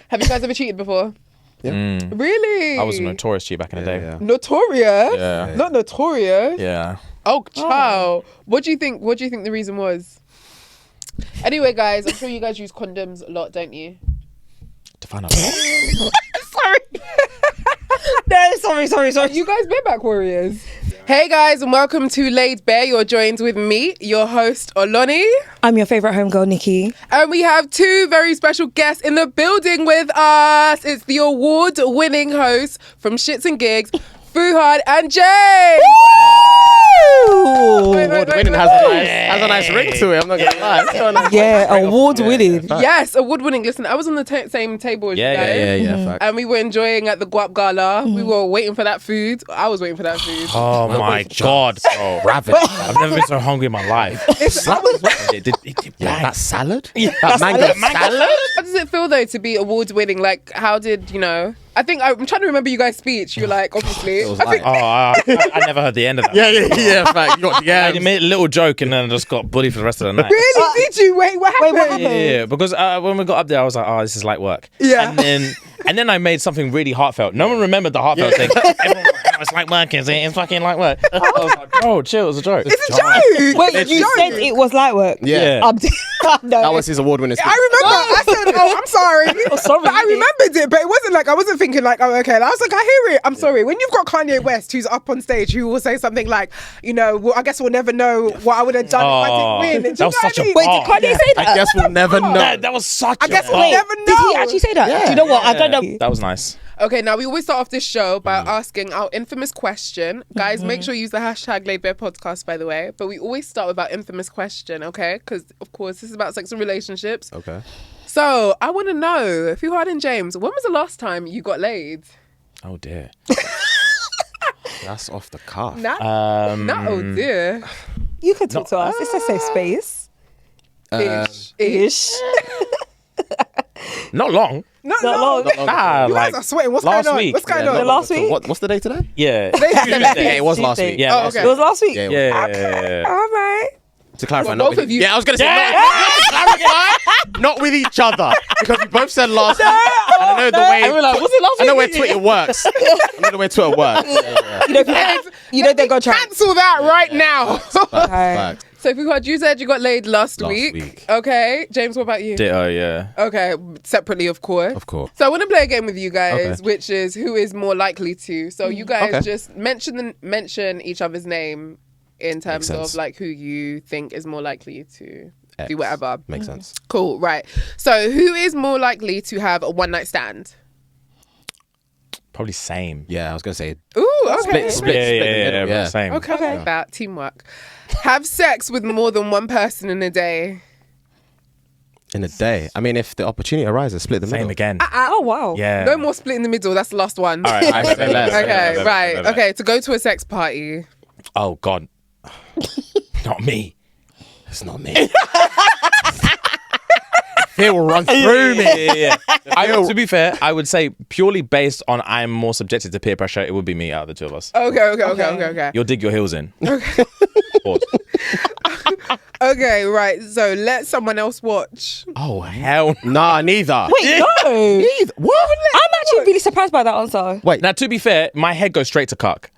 Have you guys ever cheated before? Yeah. Really? I was a notorious cheat back in the day. Yeah. Notorious? Yeah. Not notorious? Yeah. Oh, child. What do you think the reason was? Anyway, guys, I'm sure you guys use condoms a lot, don't you? Define Sorry. No, sorry. You guys bareback warriors. Hey guys, and welcome to Laid Bare. You're joined with me, your host, Oloni. I'm your favourite homegirl, Nikki. And we have two very special guests in the building with us. It's the award-winning hosts from Shits and Gigs, Fuhad and Jay. Award-winning has a nice ring to it. I'm not gonna lie. It's got a nice Award-winning. Yes, award-winning. Listen, I was on the same table as you guys. Yeah. Fact. And we were enjoying at the Guap Gala. We were waiting for that food. I was waiting for that food. Oh my God, bro. Rabbit. I've never been so hungry in my life. That salad? That mango salad? How does it feel though to be award-winning? Like, how did I'm trying to remember you guys' speech. You're like, obviously. I never heard the end of that. Yeah. Fact. You got I made a little joke and then I just got bullied for the rest of the night. Really? Did you? Wait, what happened? Yeah, because when we got up there, I was like, oh, this is light work. Yeah. And then I made something really heartfelt. No one remembered the heartfelt thing. Everyone was like, oh, it's light work, is it? It's fucking light work. I was like, bro, chill, it was a joke. It's a joke. Wait, you said it was light work? Yeah. No. That was his award-winning speech. I remember. I said, "Oh, I'm sorry." sorry. But I remembered it, but it wasn't like I wasn't thinking like, "Oh, okay." I was like, "I hear it." I'm sorry. When you've got Kanye West, who's up on stage, who will say something like, well, I guess we'll never know what I would have done if I didn't win. That was such a Wait, did Kanye say that? I guess we'll never know. That was such I guess a we'll never know. Did he actually say that? Yeah. Do you know what? I don't know. That was nice. Okay, now we always start off this show by asking our infamous question. Guys, make sure you use the hashtag Laid Bare Podcast, by the way. But we always start with our infamous question, okay? Because, of course, this is about sex and relationships. Okay. So, I want to know, Fuhad and James, when was the last time you got laid? Oh, dear. That's off the cuff. Oh, dear. You can talk to us. It's a safe space. Ish. Not long. Not long. Nah, You guys like are sweating. What's last going on? week. What's going Yeah, on? The last week? What's the day today? Yeah. Yeah, it was last week. Yeah. Oh, last okay. It was last week? Yeah, Yeah. All right. To clarify, Well, not both with of you- Yeah, I was going to say, not with each other. Because we both said last week. And I know the way... And we're like, was it last I know week? where Twitter works. I know the way Twitter works. You know they're going to try. Cancel that right now. Fact. So, Fuhad, you said you got laid last week. Okay. James, what about you? Ditto, yeah. Okay, separately, of course. Of course. So I want to play a game with you guys, Okay. which is who is more likely to. So you guys Okay. just mention each other's name in terms Makes of sense. like who you think is more likely to X. do whatever. Makes sense. Cool, right. So who is more likely to have a one-night stand? Probably same. Yeah, I was going to say... Ooh, okay. Split in the middle, Yeah, same. Okay, I like that. Teamwork. Have sex with more than one person in a day. In a day. I mean, if the opportunity arises, split the Same middle. again. Oh, wow. Yeah. No more split in the middle. That's the last one. All right. Say less. Okay, right. Okay, to go to a sex party. Oh, God. Not me. It's not me. Fear will run through me. Yeah. To be fair, I would say purely based on I'm more subjected to peer pressure, it would be me out of the two of us. Okay. You'll dig your heels in. Pause. Okay, right. So let someone else watch. Oh, hell. Nah, neither. Wait, no. Neither. What? I'm actually really surprised by that answer. Wait, Now, to be fair, my head goes straight to cuck.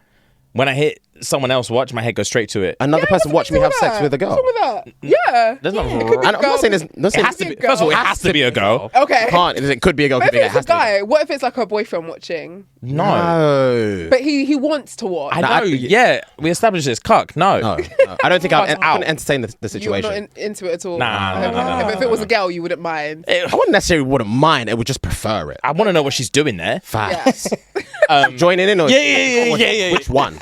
When I hit someone else watch, my head goes straight to it. another person watch me have sex with a girl. What's wrong with that? Yeah. There's nothing It could wrong. be And I'm not saying there's... It has to be. First of all, it has to be a girl. Okay. Can't. It could be a girl, What could if be a it's guy. a guy? What if it's like her boyfriend watching? No. No. But he wants to watch. I know. Yeah, we established this. Cuck. No. No. I don't think I Out. couldn't entertain the You're not situation. into it at all. Nah. If it was a girl, you wouldn't mind. I wouldn't necessarily wouldn't mind. I would just prefer it. I want to know what she's doing there. Facts. Joining in or Yeah. Which one?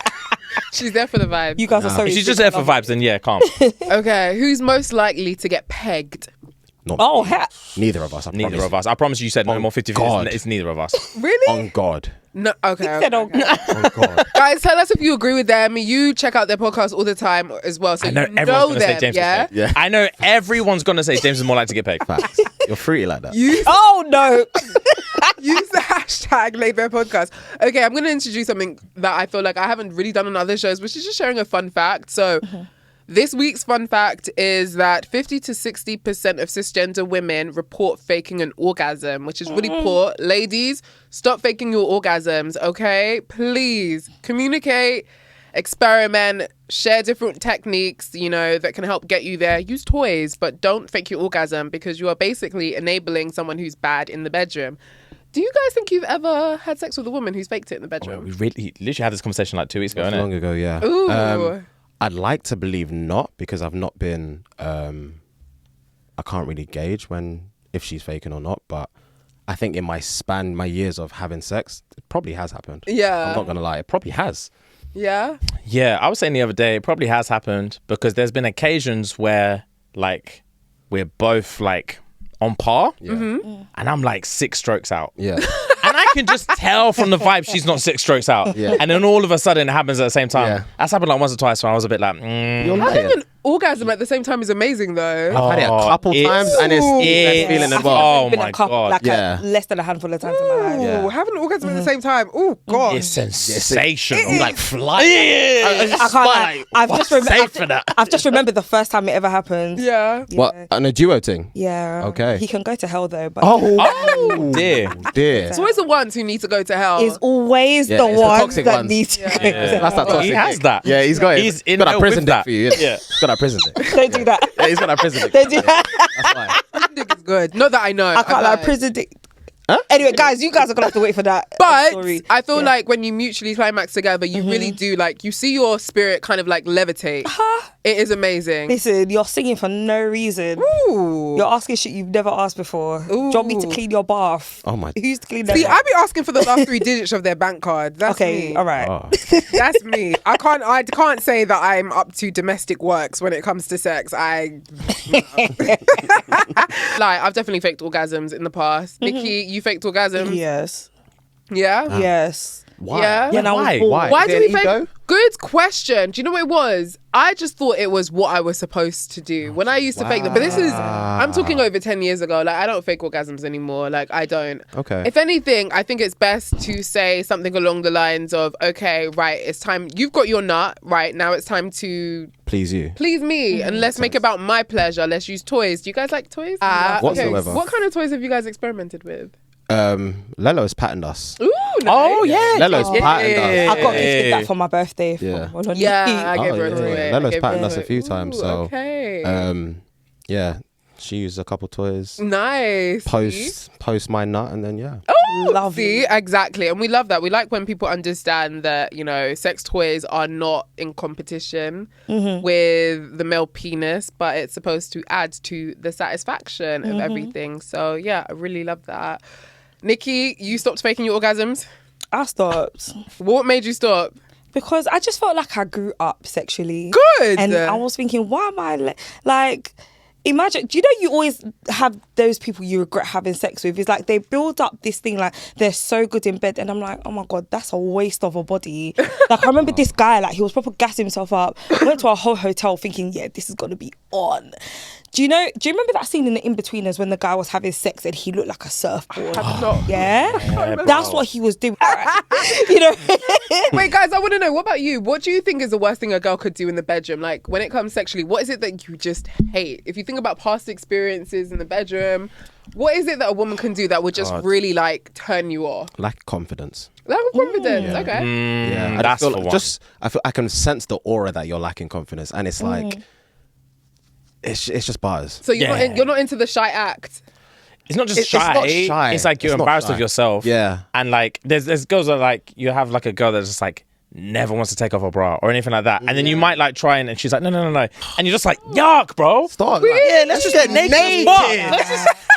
She's there for the vibe. You guys are so If she's just there for vibes, then yeah, calm. Okay. Who's most likely to get pegged? Not Oh, heck. neither of us. Neither of us. I promise you said no On more 50 God. It's neither of us. Really? On God. No. Okay. Said, oh, On God. Guys, tell us if you agree with them. You check out their podcast all the time as well. So I know you everyone's know going to say them, James yeah? is pegged. I know everyone's going to say James is more likely to get pegged. Facts. You're fruity like that. Oh, no. Use the hashtag Laid Bare Podcast. Okay, I'm going to introduce something that I feel like I haven't really done on other shows, which is just sharing a fun fact. So, This week's fun fact is that 50 to 60% of cisgender women report faking an orgasm, which is really poor. Ladies, stop faking your orgasms, okay? Please communicate, experiment, share different techniques, that can help get you there. Use toys, but don't fake your orgasm because you are basically enabling someone who's bad in the bedroom. Do you guys think you've ever had sex with a woman who's faked it in the bedroom? We literally had this conversation like 2 weeks ago, Long ago, yeah. Ooh. I'd like to believe not, because I've not been. I can't really gauge if she's faking or not. But I think in my years of having sex, it probably has happened. Yeah. I'm not gonna lie, it probably has. Yeah? Yeah, I was saying the other day, it probably has happened because there's been occasions where like we're both like on par, and I'm like 6 strokes out. Yeah. And I can just tell from the vibe she's not 6 strokes out. Yeah. And then all of a sudden it happens at the same time. Yeah. That's happened like once or twice when I was a bit like, You're Having lying. an orgasm at the same time is amazing, though. I've had it a couple times, and it's that feeling as well. Oh Been my a couple, God. like Yeah. less than a handful of times in my life. Yeah. Ooh, having an orgasm at the same time. Oh, God. It's sensational. It is. Like fly. I can't lie. I've just remembered the first time it ever happened. Yeah. What, on a duo thing? Yeah. Okay. He can go to hell though, but Oh dear. Dear. It's always the ones who need to go to hell. it's always Yeah, the it's the ones toxic that ones. need to Yeah. go to That's that hell. toxic He has dick. that. Yeah, he's got it. He's in got that hell prison with dick that. for you. Yeah. He's got that prison dick. Don't do that. Yeah, he's got that prison dick. Don't do that. That's why. Dick is good. Not that I know. I can't lie. Prison dick. Huh? Anyway, guys, you guys are gonna have to wait for that. But story. I feel Yeah. like when you mutually climax together, you really do you see your spirit kind of like levitate. It is amazing. Listen, you're singing for no reason. Ooh. You're asking shit you've never asked before. Do you want me to Ooh. clean your bath? Oh my. Who's to clean that? See, I be asking for the last 3 digits of their bank card. That's okay, me. all right. Oh. That's me. I can't say that I'm up to domestic works when it comes to sex. I've definitely faked orgasms in the past. Nikki, you faked orgasms? Yes. Yeah? Yes. Why? Yeah. When I was Why? born. Why Is do there we an fake? ego? Good question. Do you know what it was? I just thought it was what I was supposed to do when I used to fake them. But this is, I'm talking over 10 years ago. Like, I don't fake orgasms anymore. Like, I don't. Okay. If anything, I think it's best to say something along the lines of, okay, right, it's time. You've got your nut. Right, now it's time to Please you. please me. And let's make it about my pleasure. Let's use toys. Do you guys like toys? Whatsoever. What kind of toys have you guys experimented with? Lello's patterned us. Ooh, nice. Oh yeah. Lello's patterned us. I got gifted that for my birthday. Yeah. Yeah, I gave Oh, her a yeah. toy. Lela's I gave her patterned a us a toy. few times, Ooh, so, okay. Yeah, she used a couple toys. Nice. Post my nut, and then yeah. Oh, Lovely. see, exactly. And we love that. We like when people understand that, sex toys are not in competition with the male penis, but it's supposed to add to the satisfaction of everything. So, yeah, I really love that. Nikki, you stopped faking your orgasms? I stopped What made you stop? because I just felt like I grew up sexually. Good. And I was thinking, why am I like? Imagine, do you know you always have those people you regret having sex with? It's like they build up this thing like they're so good in bed, and I'm like, oh my God, that's a waste of a body. Like I remember this guy, like he was proper gassing himself up. Went to a whole hotel thinking, yeah, this is gonna be on. Do you remember that scene in The In-Betweeners when the guy was having sex and he looked like a surfboard? Yeah, that's what he was doing. Wait, guys, I want to know, what about you? What do you think is the worst thing a girl could do in the bedroom? Like, when it comes sexually, what is it that you just hate? If you think about past experiences in the bedroom, what is it that a woman can do that would just really, like, turn you off? Lack of confidence. Lack of confidence, okay. Yeah, that's I for one. I feel I can sense the aura that you're lacking confidence, and it's like, it's just bars. So you're not into the shy act? It's not just It's not shy. shy. It's like you're It's not embarrassed shy. of yourself. Yeah. And like there's girls that like you have like a girl that's just like never wants to take off her bra or anything like that. And then you might like try and she's like, no. And you're just like, yuck, bro. Start. Yeah, let's just get naked.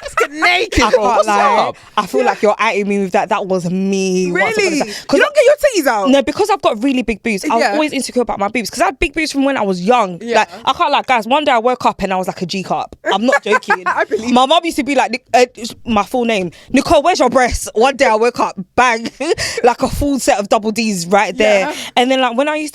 Let's get naked, I bro. can't What's lie. up? I feel like you're atting me with that. That was me. once upon a Really? time. You 'Cause don't get your titties out? No, because I've got really big boobs. I was Yeah. always insecure about my boobs because I had big boobs from when I was young. Yeah. Like I can't lie, guys. One day I woke up and I was like a G cup. I'm not joking. I believe my mum used to be like, my full name, Nicole. Where's your breasts? One day I woke up, bang, like a full set of double D's right there. Yeah. And then like when I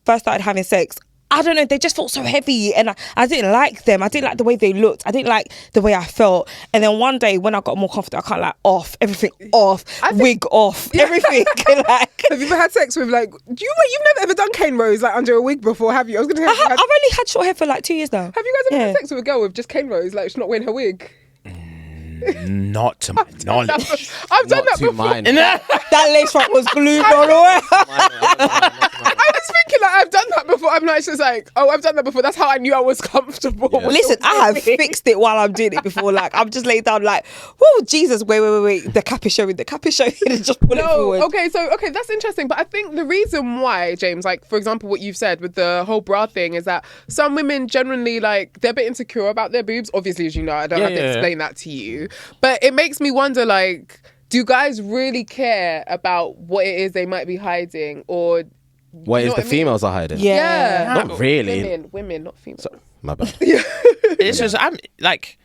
first started having sex, I don't know, they just felt so heavy, and I didn't like them. I didn't like the way they looked. I didn't like the way I felt. And then one day when I got more confident, I can't like off everything off, wig off, everything. Like, have you ever had sex with like? You've never ever done cane rows like under a wig before, have you? I was gonna say, I've only had short hair for like 2 years now. have you guys ever had sex with a girl with just cane rows, like she's not wearing her wig? Not to my knowledge. I've done that to before. mine. That lace front was glued on. I was thinking like I've done that before. I'm like, just like, oh, I've done that before. That's how I knew I was comfortable. Yeah. Listen, I have fixed it while I'm doing it before. Like, I'm just laid down like, whoa, Jesus, wait. The cap is showing. And just pull it forward. Okay, that's interesting. But I think the reason why, James, like, for example, what you've said with the whole bra thing is that some women generally, like, they're a bit insecure about their boobs. Obviously, as you know, I don't have to explain that to you. But it makes me wonder, like, do guys really care about what it is they might be hiding, or What is the females are hiding? Yeah. Not really. Women, not females. My bad. It's just I'm like,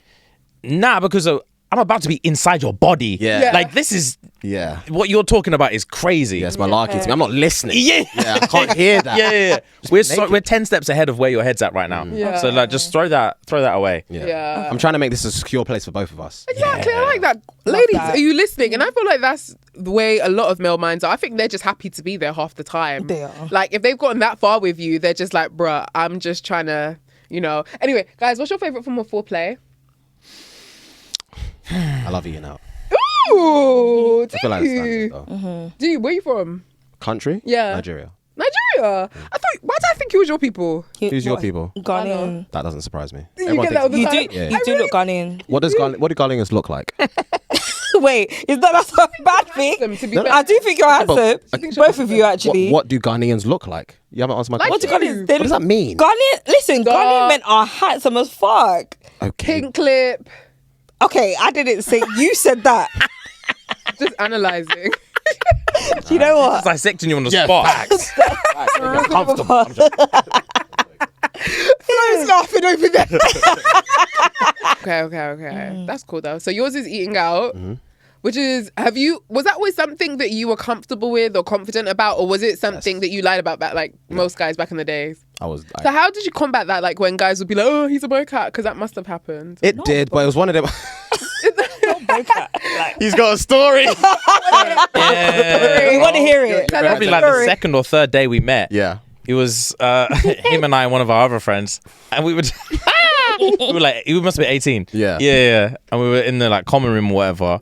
because I'm about to be inside your body. Yeah. Like this is Yeah. what you're talking about is crazy. Yes, malarkey to me. I'm not listening. Yeah. I can't hear that. Yeah. We're 10 steps ahead of where your head's at right now. Yeah. So like, just throw that away. Yeah. I'm trying to make this a secure place for both of us. Exactly, I like that. Ladies, that. are you listening? And I feel like that's the way a lot of male minds are. I think they're just happy to be there half the time. They are. Like, if they've gotten that far with you, they're just like, bruh, I'm just trying to, Anyway, guys, what's your favourite form of foreplay? I love eating out. Ooh, do I feel like it's you? standard though. Do you? Where are you from? Country? Yeah. Nigeria. Nigeria? Why did I think it was your people? Who's your people? Ghanaian. That doesn't surprise me. You Everyone get that all thinks- the You time? do, Yeah. you do look Ghanaian. what do Ghanaians look like? Wait, is that not a bad thing? Them, to be No, fair. I do think you're handsome. but- Both of you, actually. What do Ghanaians look like? You haven't answered my Like What do question. Ghanaians? What does that mean? Listen, Stop. Ghanaian men are handsome as fuck. Okay. Pink clip. Okay, I didn't say, you said that. Just analysing. Do you know what? Just dissecting you on the Yeah, spot. facts. Comfortable. I'm just- Flo's laughing over there. Okay. That's cool though. So yours is eating out. Which is, was that always something that you were comfortable with or confident about, or was it something that you lied about back, like most guys back in the days? So how did you combat that, like when guys would be like, oh, he's a boycat, because that must have happened. It did, but it was one of them. He's got a story. We want to hear it. Tell us Probably the like the story. second or third day we met. Yeah. It was him and I and one of our other friends, and we would we were like, we must have been 18. Yeah. And we were in the like common room or whatever,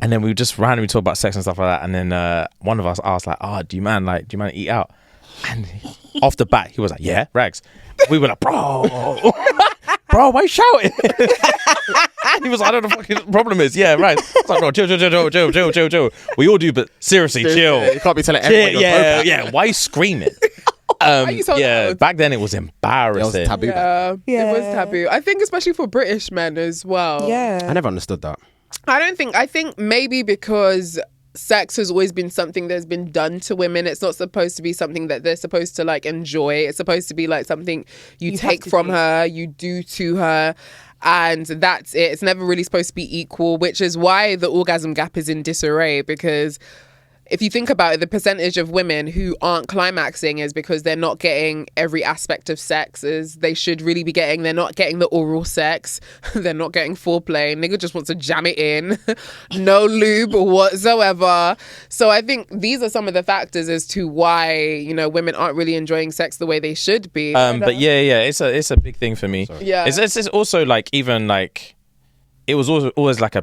and then we would just randomly talk about sex and stuff like that. And then one of us asked like, "Oh, do you mind to eat out?" And off the bat, he was like, "Yeah, rags." We were like, "Bro, why you shouting?" He was like, "I don't know what the fucking problem is." Yeah, right. I was like, "Bro, chill. We all do, but seriously, chill. You can't be telling everyone you're both. Yeah. Why are you screaming? you so loud? Back then it was embarrassing. It was taboo. Yeah, it was taboo. I think especially for British men as well. Yeah. I never understood that. I think maybe because sex has always been something that's been done to women. It's not supposed to be something that they're supposed to like enjoy. It's supposed to be like something you take from her, you do to her, and that's it. It's never really supposed to be equal, which is why the orgasm gap is in disarray, because if you think about it, the percentage of women who aren't climaxing is because they're not getting every aspect of sex as they should really be getting. They're not getting the oral sex. They're not getting foreplay. Nigga just wants to jam it in. No lube whatsoever. So I think these are some of the factors as to why, women aren't really enjoying sex the way they should be. But yeah, it's a big thing for me. Yeah. It's also like even like it was always like a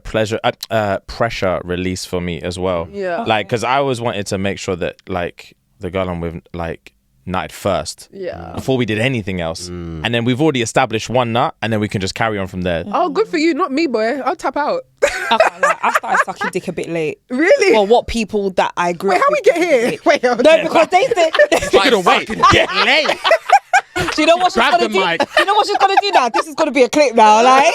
pressure release for me as well. Yeah. Like, because I always wanted to make sure that like the girl I'm with like nutted first. Yeah. Before we did anything else, and then we've already established one nut, and then we can just carry on from there. Oh, good for you. Not me, boy. I'll tap out. I started sucking dick a bit late. Really? Well, what people that I grew Wait, up how we with get did here? it. Wait, No, because they said. Fucking wait, get late. Do you know what she's Grab gonna the do? mic. Do you know what she's gonna do now? This is gonna be a clip now, like.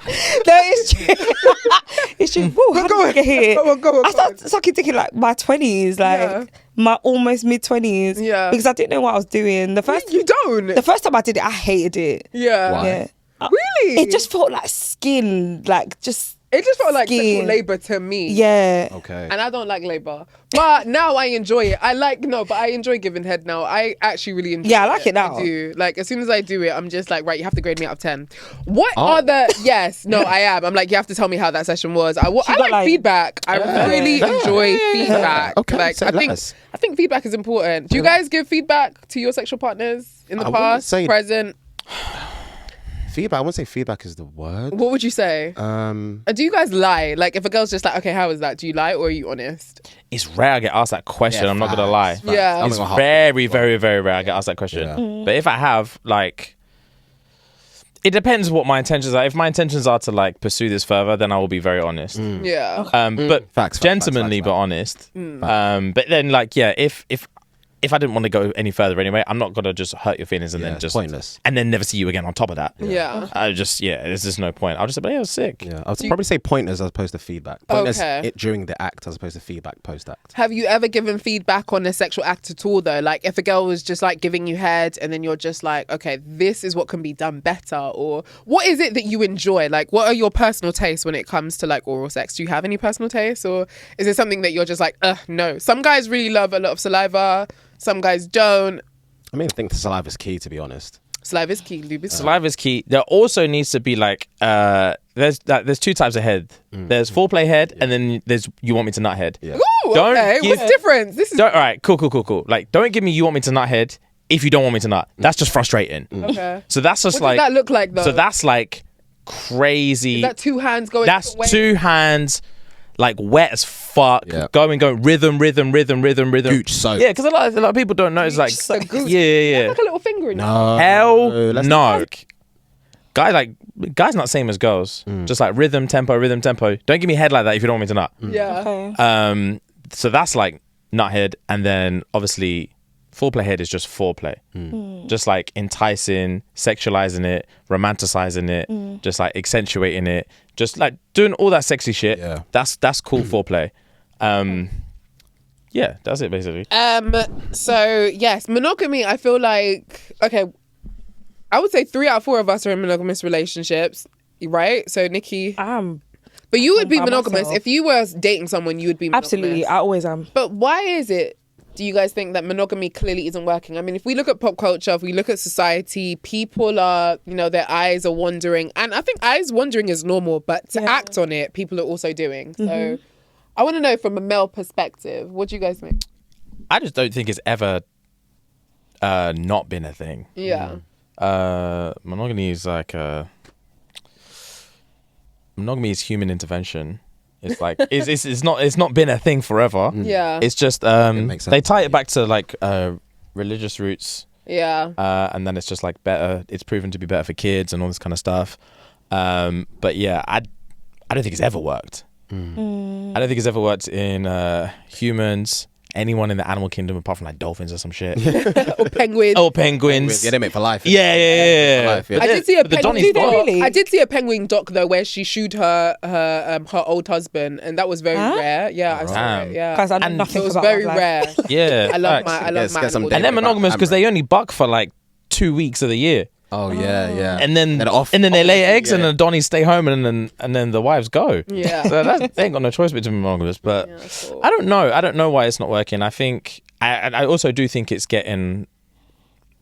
No, it's true. It's true. Woo, how did we get here? Go on. I started sucking dick in like my 20s, like my almost mid 20s. Yeah. Because I didn't know what I was doing. The first You don't? the first time I did it, I hated it. Yeah. Why? Yeah. Really? It just felt like skin, like just It just felt like skin. sexual labor to me. Yeah. Okay. And I don't like labor. But now I enjoy it. But I enjoy giving head now. I actually really enjoy it. Yeah, I like it now. I do. Like, as soon as I do it, I'm just like, right, you have to grade me out of 10. What are the... Yes, no, I am. I'm like, you have to tell me how that session was. I like feedback. I really enjoy feedback. Okay, Like, I think feedback is important. Do you guys give feedback to your sexual partners in the past, present? Feedback. I wouldn't say feedback is the word. What would you say? Do you guys lie? Like, if a girl's just like, okay, how was that? Do you lie or are you honest? It's rare I get asked that question. I'm not gonna lie. Yeah. It's very, very, very rare I get asked that question. Yeah. But if I have, like, it depends what my intentions are. If my intentions are to like pursue this further, then I will be very honest. Yeah. But Facts, gentlemanly, but honest. But then, like, yeah, if I didn't want to go any further anyway, I'm not gonna just hurt your feelings and then just pointless, and then never see you again on top of that. Yeah. There's just no point. I'll just say, but yeah, it was sick. Yeah, I'd probably say pointers as opposed to feedback. Pointers it during the act as opposed to feedback post act. Have you ever given feedback on a sexual act at all though? Like if a girl was just like giving you head and then you're just like, okay, this is what can be done better, or what is it that you enjoy? Like what are your personal tastes when it comes to like oral sex? Do you have any personal tastes, or is it something that you're just like, no? Some guys really love a lot of saliva. Some guys don't. I mean, I think the saliva is key, to be honest. Saliva is key, lube is key. Saliva is key. There also needs to be like there's two types of head. There's foreplay head, and then there's you want me to nut head. Yeah. Ooh, okay. What's the difference? This is all right. Cool. Like, don't give me you want me to nut head if you don't want me to nut. That's just frustrating. okay. So that's just what like. What does that look like though? So that's like crazy. Is that two hands going? That's two hands. Like wet as fuck, going rhythm. Gooch soap. Yeah, because a lot of people don't know. It's like, yeah. Like a little finger in No. Hell no. Guys not same as girls. Just like rhythm, tempo. Don't give me head like that if you don't want me to nut. Yeah. Okay. So that's like nut head, and then obviously foreplay head is just foreplay. Just like enticing, sexualizing it, romanticizing it, just like accentuating it, just like doing all that sexy shit. Yeah. That's cool foreplay. Yeah, that's it basically. So yes, monogamy, I feel like, okay, I would say 3 out of 4 of us are in monogamous relationships, right? So Nikki, but you would be monogamous myself. if you were dating someone. You would be monogamous. Absolutely, I always am. But why is it? Do you guys think that monogamy clearly isn't working? I mean, if we look at pop culture, if we look at society, people are, their eyes are wandering. And I think eyes wandering is normal, but to act on it, people are also doing. So I want to know from a male perspective, what do you guys think? I just don't think it's ever not been a thing. Yeah. Monogamy is like monogamy is human intervention. It's like it's not been a thing forever. Yeah. It's just makes sense. they tie it back to like religious roots. Yeah. And then it's just like better. It's proven to be better for kids and all this kind of stuff. But yeah, I don't think it's ever worked. I don't think it's ever worked in humans. Anyone in the animal kingdom apart from like dolphins or some shit. Or penguins. Oh, penguins. Yeah, they make for life. Yeah. For life, yeah. I did see a The penguin Donnie's doc. really? I did see a penguin doc though, where she shooed her old husband, and that was very rare. Yeah, I saw it. Yeah, Guys, I know And nothing it was about very life. rare. Yeah. I love my Get some animals. And they're monogamous because they only buck for like 2 weeks of the year. Oh yeah. And then They're off- they lay eggs, yeah. and the Donnies stay home, and then the wives go. Yeah. So they ain't got no choice but to be monogamous. But cool. I don't know. I don't know why it's not working. I think I also do think it's getting.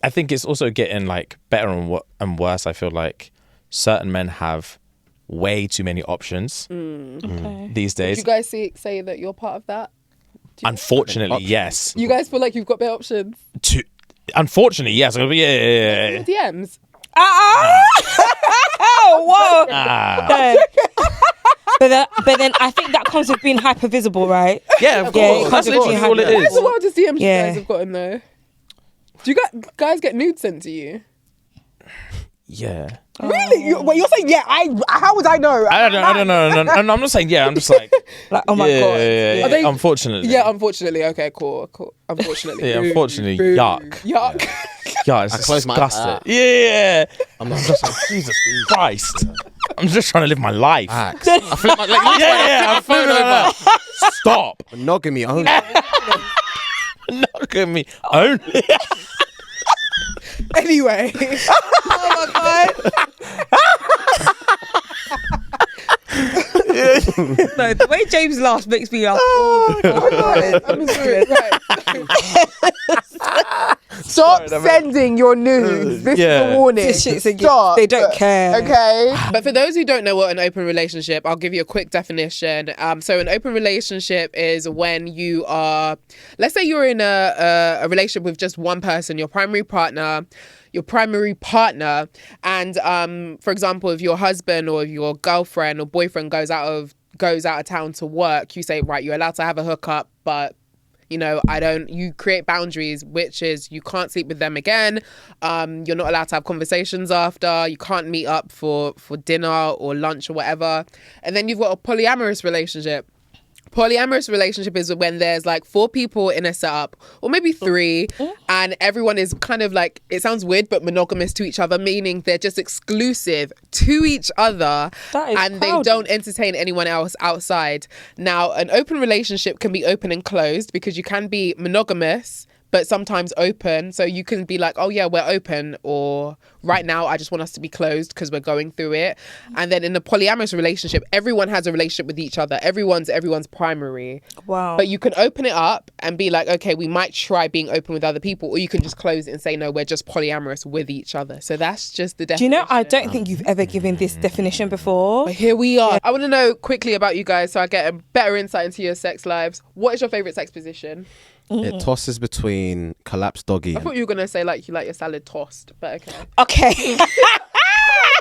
I think it's also getting like better and worse. I feel like certain men have way too many options these days. Do you guys say that you're part of that? Unfortunately, yes. You guys feel like you've got better options? Unfortunately, yes. Yeah. DMs. Oh, whoa. Ah. But then I think that comes with being hyper visible, right? Yeah, of Yeah, course. it That's comes with literally being all it happy. Where's is. the wildest DMs you Yeah. guys have gotten though? Do you guys get nudes sent to you? Yeah. Really? You're saying yeah? How would I know? I don't know. No, I'm not saying yeah. I'm just like, Like, oh my god. yeah. Are they- Unfortunately. Yeah, unfortunately. Okay, cool. Unfortunately. Yeah, unfortunately, Boo. yuck. Yuck. Yeah, it's close my disgusting. eyes. Yeah. I'm just like Jesus Christ. I'm just trying to live my life. facts. I flip my I'm phone over. Stop. monogamy only. Look at me. Only. Anyway. Oh my god. No, the way James laughs makes me laugh. Oh, God. I'm sorry. Right. Stop sending your nudes. This is a warning. This shit's a Stop. They don't care. Okay. But for those who don't know what an open relationship, I'll give you a quick definition. So an open relationship is when you are, let's say you're in a relationship with just one person, your primary partner, and for example, if your husband or your girlfriend or boyfriend goes out of town to work, you say, right, you're allowed to have a hookup, but you create boundaries, which is you can't sleep with them again. You're not allowed to have conversations after. You can't meet up for dinner or lunch or whatever. And then you've got a polyamorous relationship. Polyamorous relationship is when there's like 4 people in a setup, or maybe 3, and everyone is kind of like, it sounds weird, but monogamous to each other, meaning they're just exclusive to each other and they don't entertain anyone else outside. Now, an open relationship can be open and closed because you can be monogamous, but sometimes open. So you can be like, oh yeah, we're open, or right now I just want us to be closed because we're going through it. And then in a polyamorous relationship, everyone has a relationship with each other. Everyone's primary. Wow. But you can open it up and be like, okay, we might try being open with other people, or you can just close it and say, no, we're just polyamorous with each other. So that's just the definition. Do you know, I don't think you've ever given this definition before. But here we are. I want to know quickly about you guys so I get a better insight into your sex lives. What is your favorite sex position? It tosses between collapsed doggy. I thought you were going to say like you like your salad tossed, but okay. Okay.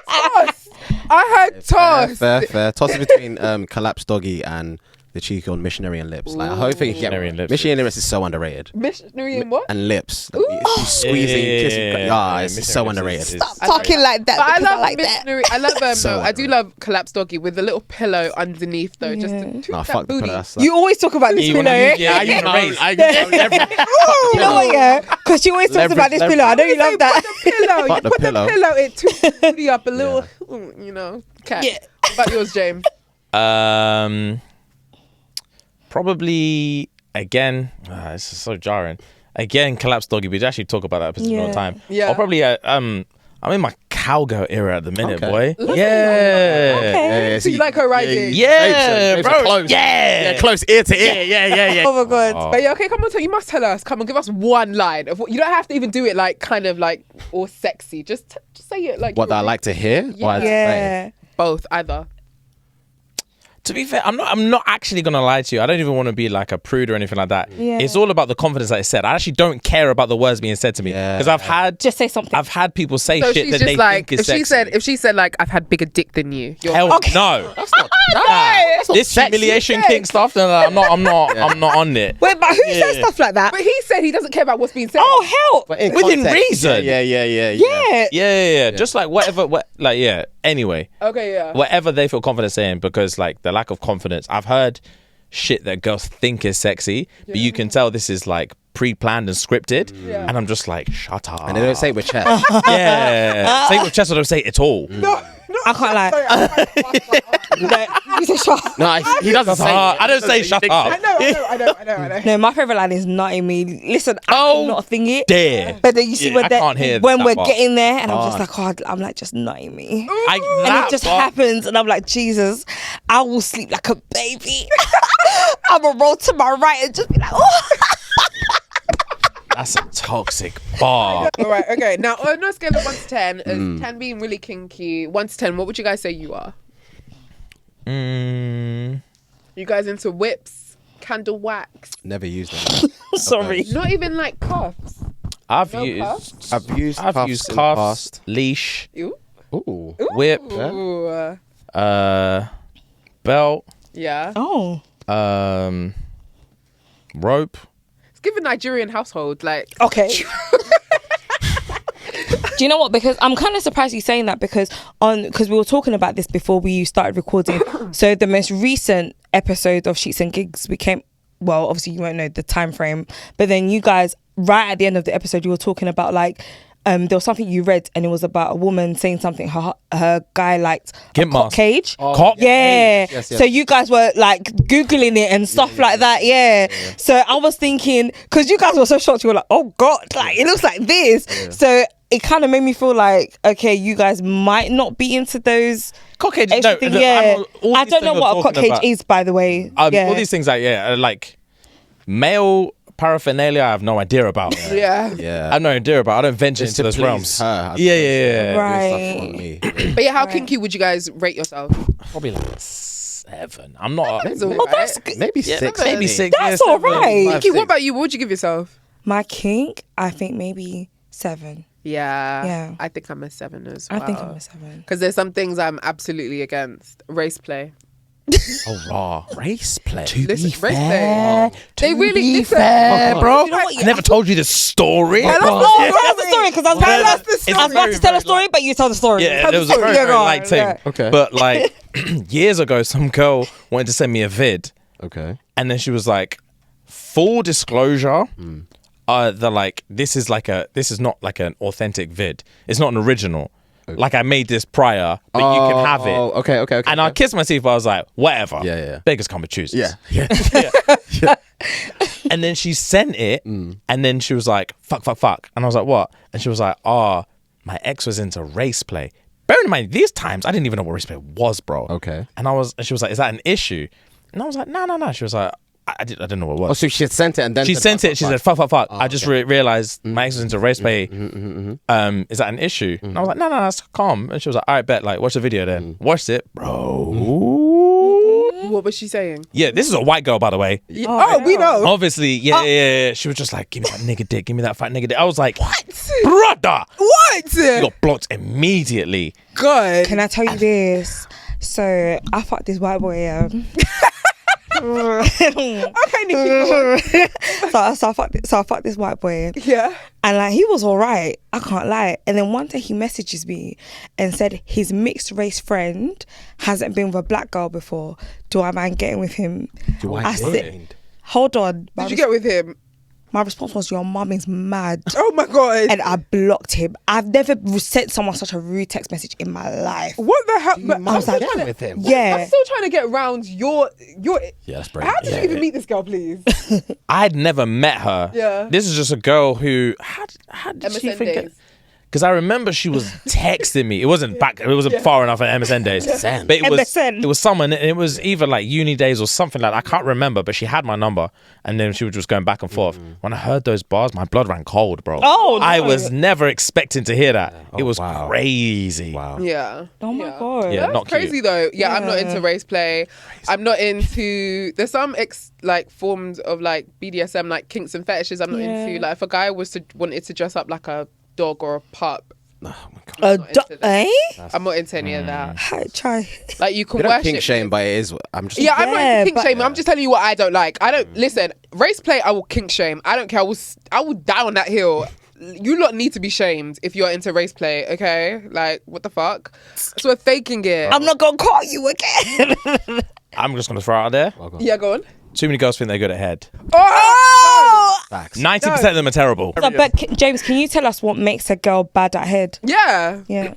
Toss. I heard toss. Fair. Tosses between collapsed doggy and the cheeky on missionary and lips. Like, I hope you get Missionary and lips. missionary and lips is so underrated. Missionary and what? And lips. Like, she's squeezing, kissing. It's so underrated. Stop talking like that. But I love like missionary. that. I love So I do love collapsed doggy with a little pillow underneath though, just to Nah, toot that fuck the booty. pillow. You always talk about this pillow. Yeah, you wanna raise. You know what, yeah? Because she always talks about this pillow. I know you love that. Pillow. Fuck You the put pillow. the pillow. It toots the booty up a little. Okay. Yeah. What about yours, James? Probably again. This is so jarring. Again, collapsed doggy. We actually talk about that position all the time. Yeah. Or probably I'm in my cowgirl era at the minute, Okay. boy. Yeah. Okay. So you like her riding? Yeah, bro. Close. Yeah. Close ear to ear. Yeah. Oh my God. But yeah, okay, come on, you must tell us. Come on, give us one line of what. You don't have to even do it like kind of like all sexy. Just say it like What you're I like to hear? Yeah. What I say? Yeah. both either. To be fair, I'm not actually gonna lie to you. I don't even want to be like a prude or anything like that. Yeah. It's all about the confidence that is said. I actually don't care about the words being said to me because I've had Just say something. I've had people say So shit she's that just they like, think is if sexy. she said like, I've had bigger dick than you. You're Hell Okay. no. That's not. This humiliation Kink stuff. No, I'm not on it. Wait, but who says stuff like that? But he said he doesn't care about what's being said. Oh, help. But in Within context, reason. Yeah. Yeah. Just like whatever. Anyway, Okay, yeah. whatever they feel confident saying, because like the lack of confidence. I've heard shit that girls think is sexy, but you can tell this is like pre-planned and scripted, and I'm just like, shut up. And they don't say it with chest. Yeah, say it with chest or don't say it at all. No, I can't lie. You say shut up. No, he doesn't say it. I don't say shut up. I know. No, my favorite line is nutting me. Listen, I'm not a thingy. Dare. But then you see Yeah, I can't hear when that we're part. getting there, and I'm just like, oh, I'm like, just nutting me. And that it just part- happens, and I'm like, Jesus, I will sleep like a baby. I'm gonna roll to my right and just be like, oh. That's a toxic bar. All right, okay. Now, on a scale of 1 to 10, 10 being really kinky, 1 to 10, what would you guys say you are? You guys into whips, candle wax? Never used them. Sorry. Not even like cuffs. I've No used cuffs? I've used I've cuffs used in the cuffs, past. leash, Ooh. Ooh. whip, Ooh. belt, Yeah. Oh. rope. It's given Nigerian household, like. Okay. Do you know what? Because I'm kind of surprised you saying that because we were talking about this before we started recording. So the most recent episode of Sheets and Gigs became, well, obviously you won't know the time frame, but then you guys, right at the end of the episode, you were talking about like, there was something you read and it was about a woman saying something her guy liked a Gimp cock mask. cage. Cock? Yeah. Yes. So you guys were like Googling it and stuff like that. Yeah. So I was thinking, because you guys were so shocked, you were like, oh God, like it looks like this. So it kind of made me feel like, okay, you guys might not be into those Cockage. extra No, thing, look, yeah. all I these don't know things what we're a talking cockage about- is, by the way. All these things like male paraphernalia, I have no idea about. Yeah. Yeah. I have no idea about. I don't venture It's into to those please realms. her, as Yeah, opposed yeah, to yeah. Right. stuff on me. But yeah, how Right. kinky would you guys rate yourself? Probably like 7. I'm not. That's Maybe- all right. that's good. Maybe Yeah, 6. maybe 6. That's yeah, all 7. right. Kinky, what about you? What would you give yourself? My kink, I think maybe 7. Yeah. Yeah. I think I'm a 7 as well. I think I'm a 7. Because there's some things I'm absolutely against. Race play. Oh, raw race play. Listen, race play. They really listen. bro. You know what? I never told you the story. Tell us Oh, tell us the story because I was Tell about us the It's story. I was about to tell a very story, but you tell the story. Yeah, Tell it the was a story. very, Yeah, very go on. light thing. Yeah. Okay. But like years ago, some girl wanted to send me a vid, Okay. and then she was like, "Full disclosure, they're like, this is not like an authentic vid. It's not an original. Like I made this prior, but you can have it." Oh, okay. And I kissed my teeth. But I was like, whatever. Yeah. Beggars come with choosers. Yeah. And then she sent it, and then she was like, fuck. And I was like, what? And she was like, my ex was into race play. Bearing in mind, these times, I didn't even know what race play was, bro. Okay. And she was like, is that an issue? And I was like, no. She was like, I didn't know what it was. Oh, so she had sent it and then She sent it. She said, fuck. I just realized my ex was into race play. Mm-hmm. Is that an issue? And I was like, no, that's calm. And she was like, all right, bet. Like, watch the video then. Watched it, bro. What was she saying? Yeah, this is a white girl, by the way. Oh, we know. Obviously, yeah. She was just like, give me that nigga dick. Give me that fat nigga dick. I was like, what? Brother. What? You got blocked immediately. God. Can I tell you this? So I fucked this white boy. Okay, Nikki. So I fucked this white boy. Yeah. And like he was alright, I can't lie. And then one day he messages me and said his mixed race friend hasn't been with a black girl before. Do I mind getting with him? I said, hold on. Did you get with him? My response was, your mum is mad. Oh my God. And I blocked him. I've never sent someone such a rude text message in my life. What the hell? But I was like, with him. yeah. I'm still trying to get around your. Yeah, that's brave. How did you even meet this girl, please? I had never met her. Yeah. This is just a girl who, how did she MSN think days. Because I remember she was texting me. It wasn't far enough at MSN days. But it MSN. was someone, and it was either like uni days or something like that. I can't remember, but she had my number. And then she was just going back and forth. When I heard those bars, my blood ran cold, bro. Oh, no. I was never expecting to hear that. It was wow. crazy. Wow. Yeah. Oh my God. Yeah, That's not crazy cute. though. Yeah, I'm not Yeah. into race play. I'm not into. There's some like forms of like BDSM, like kinks and fetishes. I'm not Yeah. into. Like if a guy wanted to dress up like a dog or a pup, Oh my God. not into that. Eh? I'm not into any of that. I try. Like you can We don't worship. kink shame, but it is. I'm just. Yeah, I'm not Yeah, into kink but- shame. I'm just telling you what I don't like. I don't listen. Race play, I will kink shame. I don't care. I will die on that hill. You lot need to be shamed if you're into race play. Okay, like what the fuck? So we're faking it. I'm not gonna call you again. I'm just going to throw it out there. Yeah, go on. Too many girls think they're good at head. Oh! Facts. 90% of them are terrible. So, but James, can you tell us what makes a girl bad at head? Yeah. Yeah.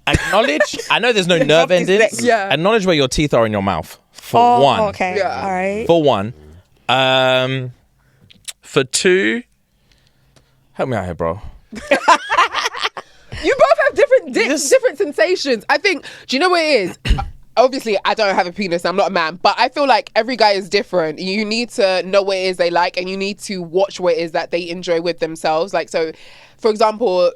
Acknowledge. I know there's no nerve is endings. next. Yeah. Acknowledge where your teeth are in your mouth. For one. Okay. Yeah. All right. For one. For two. Help me out here, bro. You both have different different sensations. I think. Do you know what it is? Obviously, I don't have a penis. I'm not a man, but I feel like every guy is different. You need to know what it is they like, and you need to watch what it is that they enjoy with themselves. Like, so, for example,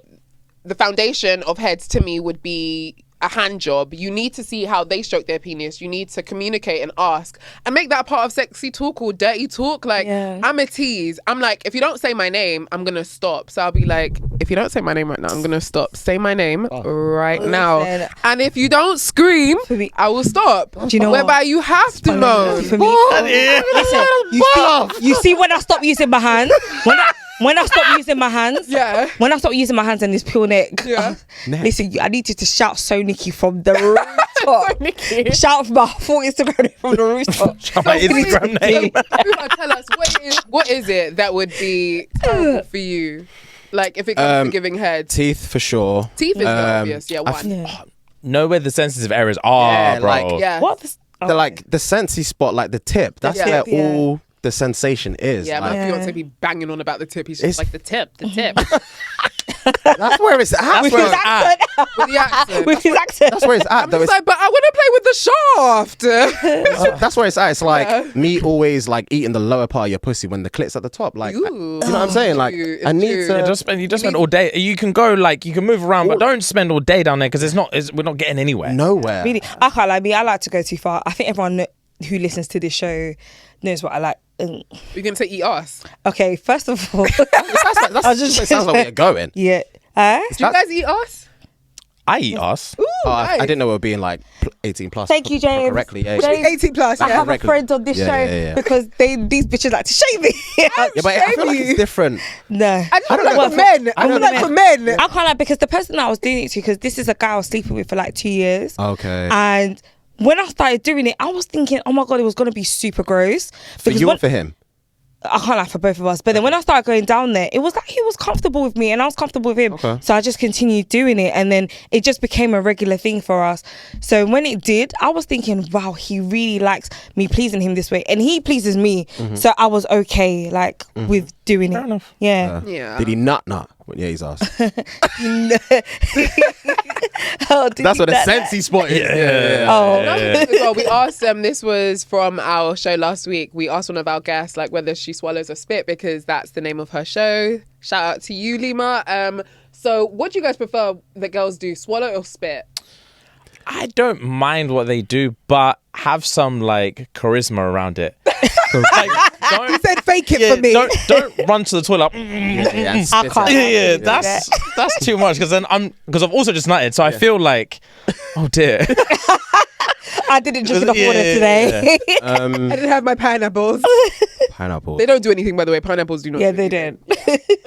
the foundation of heads to me would be a hand job. You need to see how they stroke their penis. You need to communicate and ask and make that part of sexy talk or dirty talk. Like, Yeah. I'm a tease. I'm like, if you don't say my name, I'm going to stop. So I'll be like, if you don't say my name right now, I'm going to stop. Say my name right now. Listen. And if you don't scream, For me- I will stop. Do you know Whereby what? you have to moan. For me, listen, you see when I stop using my hands, when I stop using my hands, Yeah. when I stop using my hands and this pure neck, Yeah. listen, I need you to shout "So Nikki" from the rooftop. Shout from my full Instagram from the rooftop. My Instagram name. Tell us, what is it that would be terrible for you? Like, if it comes to giving head. Teeth for sure. Teeth is obvious. Yeah, I one. Yeah. Know where the sensitive areas are, Yeah, bro. like- Yeah. What? The, The like the sensey spot, like the tip. That's Yeah. where Yeah. all the sensation is. Yeah, like, my fiance be banging on about the tip. He's It's- just like, the tip. That's where it's at. With his accent. With the accent. With his accent. That's where it's at. I'm just like, but I want to play with the shaft. That's where it's at. It's like me always like eating the lower part of your pussy when the clit's at the top. Like, you know what I'm saying? Like, It's I need true. to. You just spend all day. You can go like you can move around, but don't spend all day down there because we're not getting anywhere. Nowhere. Really, I can't lie. I like to go too far. I think everyone who listens to this show knows what I like. You're going to say eat ass? Okay, first of all, That sounds like we're going. yeah. Do you guys eat ass? I eat ass. Ooh, I nice. didn't know we were being like 18 plus. Thank you, James. Correctly, yeah. James, 18 plus, I yeah. have a friend on this Yeah, show yeah, yeah. because these bitches like to shame me. Yeah, but I feel like it's different. No. I just feel don't like know. for men. I feel don't like know. for men. I can't lie because the person that I was doing it to, because this is a guy I was sleeping with for like 2 years. Okay. And when I started doing it, I was thinking, oh my God, it was going to be super gross. For Because you when- or for him? I can't lie for both of us. But then when I started going down there, it was like he was comfortable with me and I was comfortable with him. Okay. So I just continued doing it. And then it just became a regular thing for us. So when it did, I was thinking, wow, he really likes me pleasing him this way. And he pleases me. So I was okay, like, with doing Fair it. enough. Yeah. Yeah. Did he nut? Yeah, he's asked. Oh, did That's he what a that- sensey spot is. Yeah. Oh. Well, we asked them, this was from our show last week. We asked one of our guests like whether she swallows or spit because that's the name of her show. Shout out to you, Lima. So what do you guys prefer that girls do, swallow or spit? I don't mind what they do, but have some like charisma around it. Like, You said fake it yeah, for me. don't run to the toilet. And I can't. Yeah, that's too much because I've also just nutted, so I feel like, oh dear. I didn't drink enough Yeah, water yeah, today. I didn't have my pineapples. Pineapple. They don't do anything, by the way. Pineapples do not. Yeah, do they anything.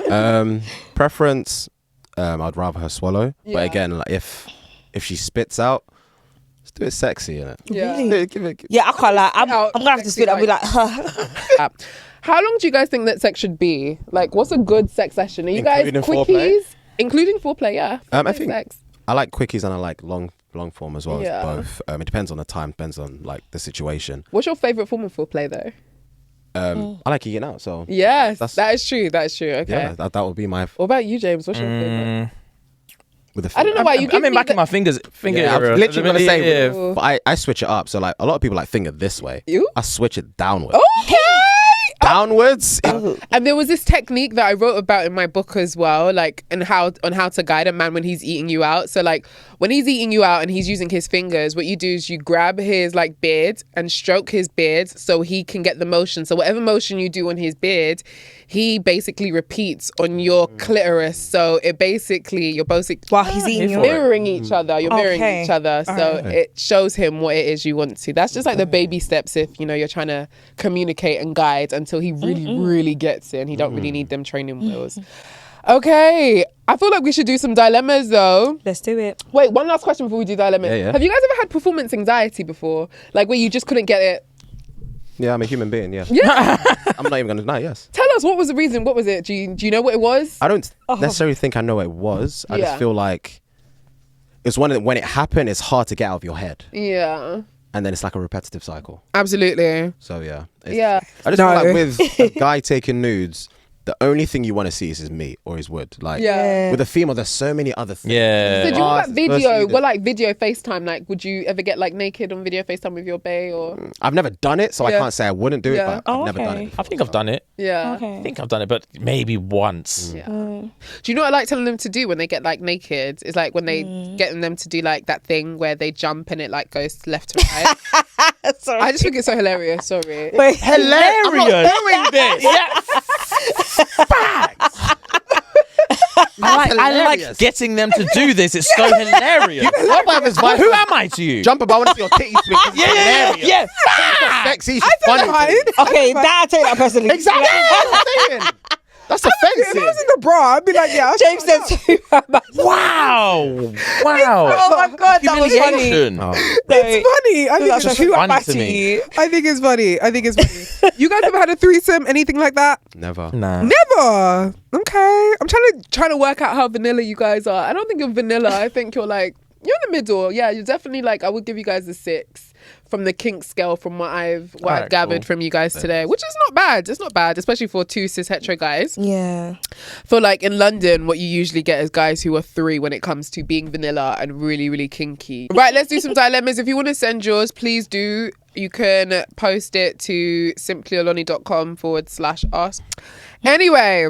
don't. Preference, I'd rather her swallow. Yeah. But again, like if she spits out, let's do it sexy, innit? Yeah. Really? Give it. Yeah, I can't lie. I'm Out, gonna have to sexy spit. I'll be like- like, How long do you guys think that sex should be? Like, what's a good sex session? Are you Including guys foreplay? quickies? Including foreplay, yeah. I Foreplay think sex. I like quickies and I like long form as well. Yeah. Both. It depends on the time. Depends on like the situation. What's your favorite form of foreplay, though? I like eating out. So Yes, That's- that is true. That is true. Okay. yeah, that would be my What about you, James? What's your favorite? with the. I don't know why you I give mean, me back in the- my finger Yeah, I was area. literally gonna say, yeah. but I switch it up. So like a lot of people like finger this way. You? I switch it downwards. Okay. Downwards. And there was this technique that I wrote about in my book as well, like on how to guide a man when he's eating you out. So like when he's eating you out and he's using his fingers, what you do is you grab his like beard and stroke his beard so he can get the motion. So whatever motion you do on his beard, he basically repeats on your clitoris. So it basically you're both while he's eating you. mirroring each other. You're mirroring Okay. each other. So it shows him what it is you want to. That's just like the baby steps if, you know, you're trying to communicate and guide until he really, really gets it and he don't really need them training wheels. Okay. I feel like we should do some dilemmas though. Let's do it. Wait, one last question before we do dilemmas. Yeah. Have you guys ever had performance anxiety before? Like where you just couldn't get it? Yeah, I'm a human being. Yeah. Yeah. I'm not even gonna deny. Yes. Tell us, what was the reason? What was it? Do you know what it was? I don't necessarily think I know what it was. I Yeah. just feel like it's one of when it happened, it's hard to get out of your head, Yeah. and then it's like a repetitive cycle. Absolutely. So yeah, Yeah. I just feel like with a guy taking nudes, the only thing you want to see is his meat or his wood. Like Yeah. with a female, there's so many other things. Yeah. So do you want Ask, that video? firstly, What like video FaceTime? Like, would you ever get like naked on video FaceTime with your bae or? I've never done it, so Yeah. I can't say I wouldn't do Yeah. it. But I've never done okay. it. I think I've done it. Yeah. Okay. I think I've done it, but maybe once. Yeah. Do you know what I like telling them to do when they get like naked? It's like when they getting them to do like that thing where they jump and it like goes left to right. Sorry. I just think it's so hilarious. Sorry. Wait, Hilarious. I'm not doing this. Yeah. I like getting them to do this. It's so hilarious. Who am I to you? Jump about, I want to see your titties swing. It's hilarious. yeah. It's sexy. She's funny. okay, that I take that personally. Exactly. That's what I'm saying. That's If I was offensive. in the bra, I'd be like, yeah. James said too. Wow. Oh my god, that was funny. Humiliation. It's funny. I think That's it's just who I'm funny back to to me. you. I think it's funny. I think it's funny. You guys ever had a threesome? Anything like that? Never. Nah. Never. Okay. I'm trying to work out how vanilla you guys are. I don't think you're vanilla. I think you're like You're in the middle. Yeah, you're definitely like, I would give you guys a 6 from the kink scale from what I've gathered from you guys today, which is not bad. It's not bad, especially for 2 cis hetero guys. Yeah. For like in London, what you usually get is guys who are 3 when it comes to being vanilla and really, really kinky. Right, let's do some dilemmas. If you want to send yours, please do. You can post it to simplyoloni.com/ask. Anyway,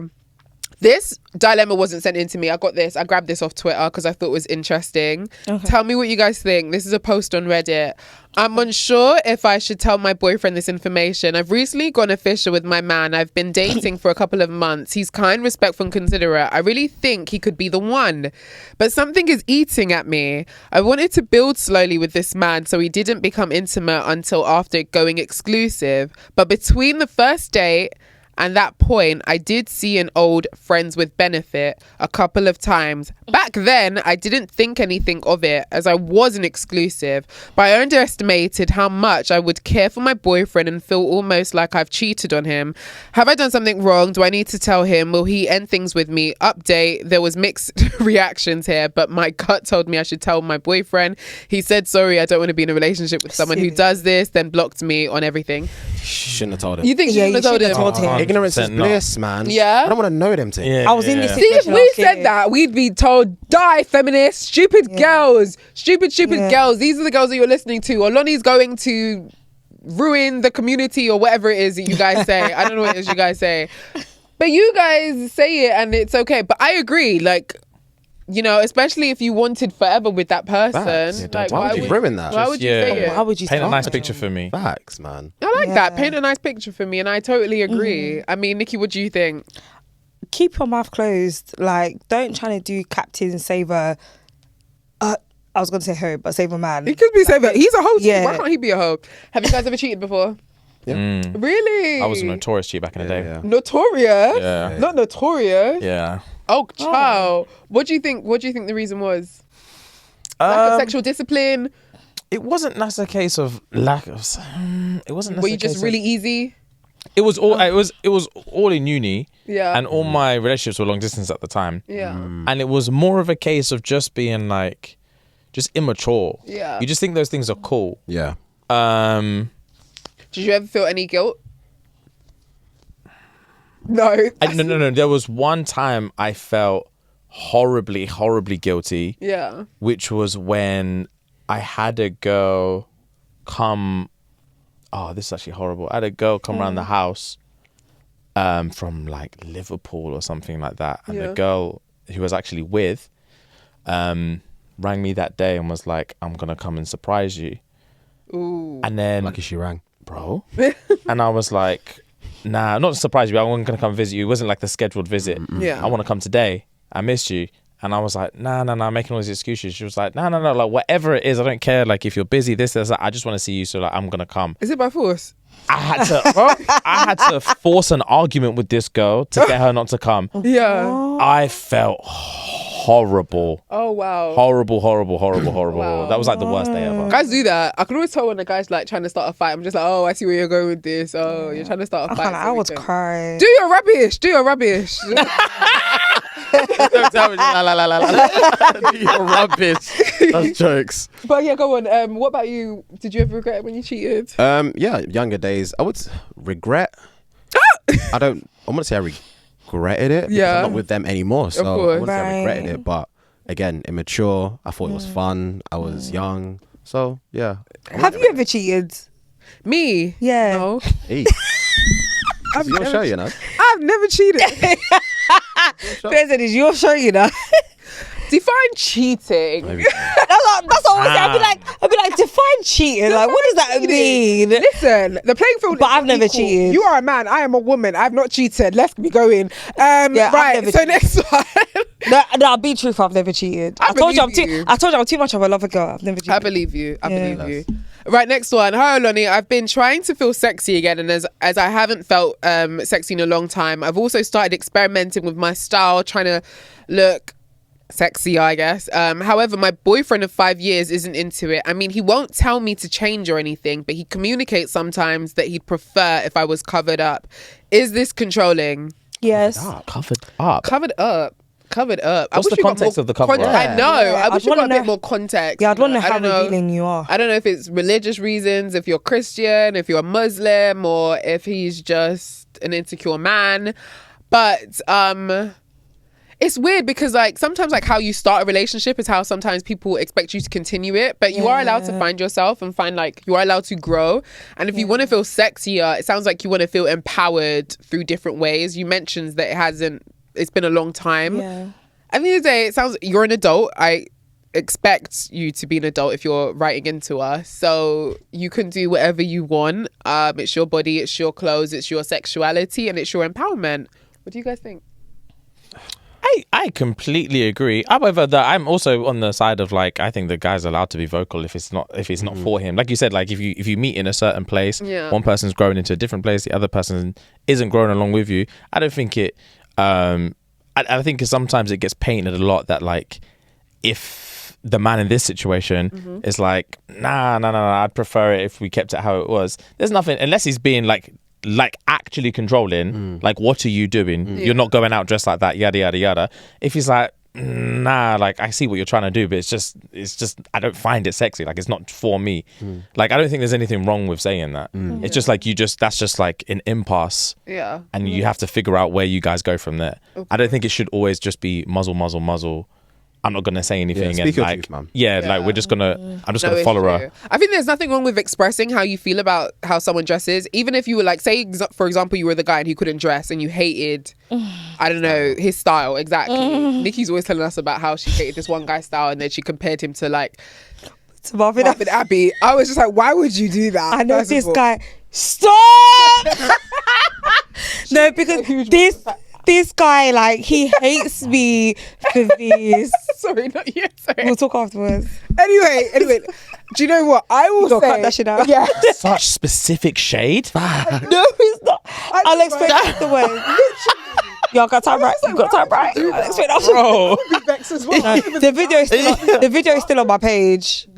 this dilemma wasn't sent in to me. I grabbed this off Twitter because I thought it was interesting. Okay. Tell me what you guys think. This is a post on Reddit. I'm unsure if I should tell my boyfriend this information. I've recently gone official with my man. I've been dating for a couple of months. He's kind, respectful, and considerate. I really think he could be the one. But something is eating at me. I wanted to build slowly with this man so he didn't become intimate until after going exclusive. But between the first date and that point, I did see an old friends with benefit a couple of times. Back then, I didn't think anything of it as I wasn't exclusive, but I underestimated how much I would care for my boyfriend and feel almost like I've cheated on him. Have I done something wrong? Do I need to tell him? Will he end things with me? Update, there was mixed reactions here, but my gut told me I should tell my boyfriend. He said, sorry, I don't want to be in a relationship with someone who does this, then blocked me on everything. Shouldn't have told him. You think you shouldn't have told him? Ignorance is bliss, man. Yeah. I don't want to know them things. I was in this See, situation. if we said that, we'd be told, die, feminists, stupid girls, stupid girls. These are the girls that you're listening to. Or Lonnie's going to ruin the community or whatever it is that you guys say. I don't know what it is you guys say. But you guys say it and it's okay. But I agree, like, you know, especially if you wanted forever with that person. Like, why would you ruin that? Why would you say it? Why would you paint a nice picture for me? Facts, man. I like that. Paint a nice picture for me, and I totally agree. I mean, Nikki, what do you think? Keep your mouth closed. Like, don't try to do captain saver. I was going to say hoe, but save a man. He could be saver. He's a hoe too. Yeah. Why can't he be a hoe? Have you guys ever cheated before? Yeah. Really? I was a notorious cheat back in the day. Yeah. Notorious? Yeah. Not notorious? Yeah. Oh, child. What do you think the reason was? Lack of sexual discipline? It wasn't necessarily a case of lack of. It wasn't. Were you just really easy? It was all. It was all in uni. Yeah. And all my relationships were long distance at the time. Yeah. And it was more of a case of just being like, just immature. Yeah. You just think those things are cool. Yeah. Did you ever feel any guilt? No. No. There was one time I felt horribly, horribly guilty. Yeah. Which was when I had a girl come. Oh, this is actually horrible. I had a girl come around the house from like Liverpool or something like that. And the girl who I was actually with rang me that day and was like, I'm going to come and surprise you. Ooh. And then... Lucky she rang. Bro. And I was like, nah, not to surprise you, but I wasn't going to come visit you. It wasn't like the scheduled visit. Yeah. I want to come today. I missed you. And I was like, nah, I'm making all these excuses. She was like, no, like whatever it is, I don't care. Like if you're busy, this, that, I just want to see you. So like, I'm going to come. Is it by force? I had to force an argument with this girl to get her not to come. Yeah. I felt horrible. Oh, wow. Horrible. Wow. That was like the worst day ever. Guys do that. I can always tell when a guy's like trying to start a fight. I'm just like, oh, I see where you're going with this. Oh, you're trying to start a fight. I was crying. Do your rubbish. Don't tell me. You're rubbish. That's jokes. But yeah, go on. What about you? Did you ever regret it when you cheated? Yeah, younger days. I would regret. I want to say I regretted it. Yeah. I'm not with them anymore, so I wouldn't say I regretted Right. it. But again, immature. I thought it was fun. I was young, so yeah. Have you ever cheated? Me? Yeah. No. Hey. It's your show, you know. I've never cheated. President, it's your show, you know. Define cheating. Maybe. That's always I'd be like, define cheating. Like, what does that mean? Listen, the playing field. But is I've never equal. cheated. You are a man. I am a woman. I've not cheated. Let's be going. I've Right. never So cheated. next one. No, I'll be truthful. I've never cheated. I told you I'm too much of a lover girl. I've never cheated. I believe you. I believe you. Right, next one. Hi, Lonnie. I've been trying to feel sexy again, and as I haven't felt sexy in a long time, I've also started experimenting with my style, trying to look sexy, I guess. However, my boyfriend of 5 years isn't into it. I mean, he won't tell me to change or anything, but he communicates sometimes that he'd prefer if I was covered up. Is this controlling? Yes. Covered up. Covered up. covered up. What's the context of the cover up? I know. I wish we got a bit more context. Yeah, I'd want to know how revealing you are. I don't know if it's religious reasons, if you're Christian, if you're Muslim, or if he's just an insecure man. But it's weird because like sometimes like how you start a relationship is how sometimes people expect you to continue it, but you are allowed to find yourself and find like you are allowed to grow. And if you want to feel sexier, it sounds like you want to feel empowered through different ways. You mentioned that it's been a long time. At the end of the day, it sounds you're an adult. I expect you to be an adult if you're writing into us, so you can do whatever you want. It's your body, it's your clothes, it's your sexuality, and it's your empowerment. What do you guys think? I completely agree. However, I'm also on the side of like I think the guy's allowed to be vocal if it's not for him. Like you said, like if you meet in a certain place, one person's growing into a different place, the other person isn't growing along with you. I don't think it. I think sometimes it gets painted a lot that like if the man in this situation is like nah, I'd prefer it if we kept it how it was. There's nothing unless he's being like actually controlling, like what are you doing? You're not going out dressed like that, yada yada yada. If he's like nah, like I see what you're trying to do, but it's just I don't find it sexy, like it's not for me. Like I don't think there's anything wrong with saying that. It's just like that's just like an impasse, and you have to figure out where you guys go from there. I don't think it should always just be muzzle. I'm not gonna say anything, and like, like we're just gonna. I'm just gonna follow her. I think there's nothing wrong with expressing how you feel about how someone dresses, even if you were like, say, for example, you were the guy and he couldn't dress, and you hated, I don't know, his style exactly. Nikki's always telling us about how she hated this one guy's style, and then she compared him to like Marvin Abbey. I was just like, why would you do that? I know this guy. Stop. No, because this guy, like, he hates me for this. Sorry, not yet. Sorry. We'll talk afterwards. Anyway, do you know what? I will say... cut that shit out. Yeah. Such specific shade? No, it's not. I'll explain afterwards. Y'all got time right. You got time right. I'll explain afterwards. Bro. The video is still on my page.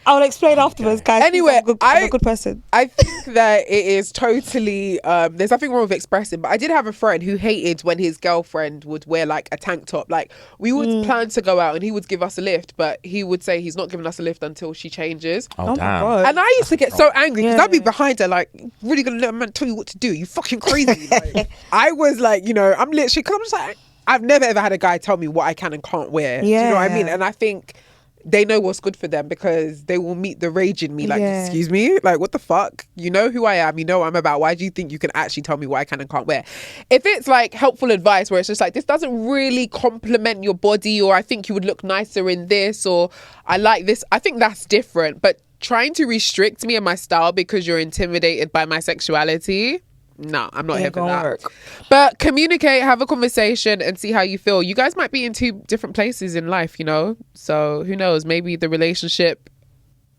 I'll explain afterwards, guys. Anyway, I'm a good person. I think that it is totally there's nothing wrong with expressing, but I did have a friend who hated when his girlfriend would wear like a tank top. Like we would plan to go out and he would give us a lift, but he would say he's not giving us a lift until she changes. Oh damn. And I used to get so angry because I'd be behind her like, really gonna let a man tell you what to do? You fucking crazy. Like, I was like, you know, I'm literally, cause I'm just like, I've never ever had a guy tell me what I can and can't wear. Do you know what I mean? And I think they know what's good for them because they will meet the rage in me. Like, excuse me? Like, what the fuck? You know who I am. You know what I'm about. Why do you think you can actually tell me what I can and can't wear? If it's like helpful advice where it's just like, this doesn't really compliment your body, or I think you would look nicer in this, or I like this, I think that's different. But trying to restrict me and my style because you're intimidated by my sexuality... No, I'm not here for that. Work. But communicate, have a conversation and see how you feel. You guys might be in two different places in life, you know? So who knows? Maybe the relationship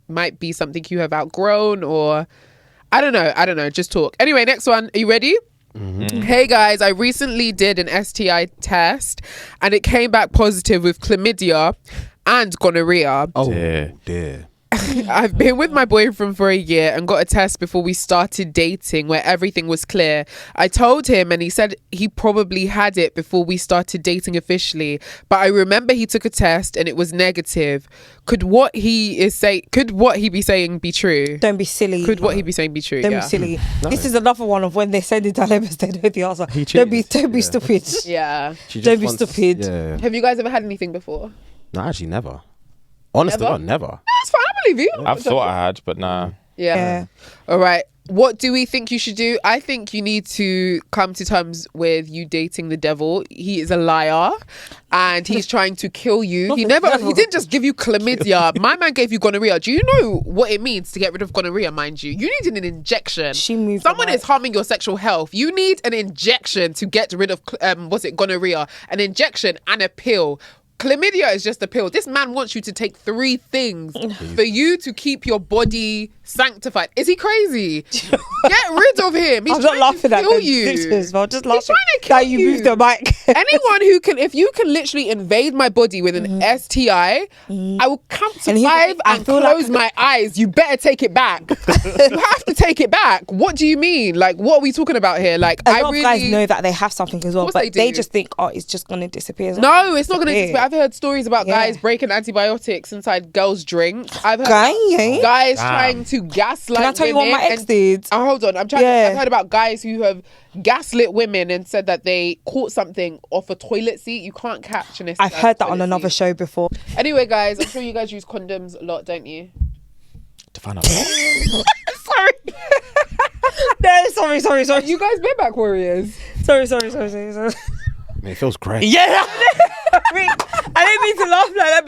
might be something you have outgrown, or I don't know. Just talk. Anyway, next one. Are you ready? Hey guys, I recently did an STI test and it came back positive with chlamydia and gonorrhea. Oh dear. I've been with my boyfriend for a year and got a test before we started dating where everything was clear. I told him and he said he probably had it before we started dating officially, but I remember he took a test and it was negative. Could what he be saying be true? Don't be silly. Could what he be saying be true? Don't be silly. No. This is another one of when they send the dilemmas, they know the answer. Don't be stupid. Yeah. Don't be stupid. Yeah. Have you guys ever had anything before? No, actually never. Honestly, never. That's fine. I believe you. I've thought I had, but nah. Yeah. All right. What do we think you should do? I think you need to come to terms with you dating the devil. He is a liar and he's trying to kill you. He didn't just give you chlamydia. My man gave you gonorrhea. Do you know what it means to get rid of gonorrhea, mind you? You need an injection. Someone is harming your sexual health. You need an injection to get rid of gonorrhea. An injection and a pill. chlamydia is just a pill. This man wants you to take 3 things for you to keep your body sanctified. Is he crazy? Get rid of him. He's I'm not laughing at kill the you. pictures, but just He's laughing trying to kill that you moved the mic. Anyone who can, if you can literally invade my body with an STI, I will count to 5 and close my eyes. You better take it back. You have to take it back. What do you mean? Like, what are we talking about here? Like, A lot of guys know that they have something as well, course but they they do. just think, oh, it's just gonna disappear. No, it's not going to disappear. I've heard stories about guys breaking antibiotics inside girls' drinks. I've heard guys trying to gaslight Can I tell you women. what my ex did? Oh, hold on. I've heard about guys who have gaslit women and said that they caught something off a toilet seat. You can't catch an STI. I've heard that on another show before. Anyway, guys, I'm sure you guys use condoms a lot, don't you? Define a Sorry. No, sorry. You guys bareback warriors. Sorry. I mean, it feels great. Yeah. I didn't mean to laugh like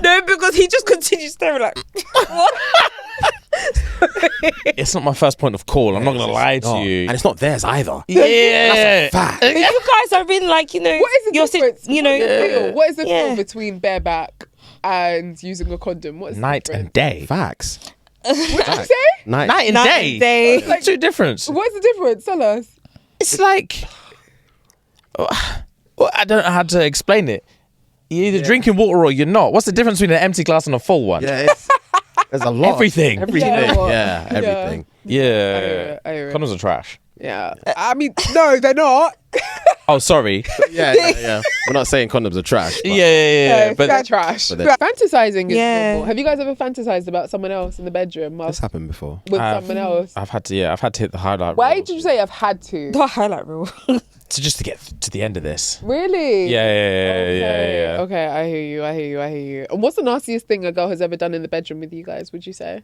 that because he just continued staring like, what? It's not my first point of call. I'm not gonna lie to you. And it's not theirs either. Yeah. That's a fact. But you guys have been like, What is the difference? What is the Yeah. difference between bareback and using a condom? What is the Night difference? and day. Facts. What did you say? Night and Night day. and day. Like two difference. What is the difference? Tell us. It's like, well, I don't know how to explain it. You're either drinking water or you're not. What's the difference between an empty glass and a full one? Yeah, there's a lot. Everything. Yeah, everything. Yeah. I hear it. Condoms are trash. Yeah. I mean, no, they're not. Oh, sorry. Yeah. We're not saying condoms are trash. But Yeah. But they're But trash. but they're- Fantasizing is Yeah. normal. Have you guys ever fantasized about someone else in the bedroom This happened before. with someone else? I've had to hit the highlight Why reel did you say I've had to? The highlight reel. just to get to the end of this. Really? Yeah. Okay, I hear you. And what's the nastiest thing a girl has ever done in the bedroom with you guys, would you say?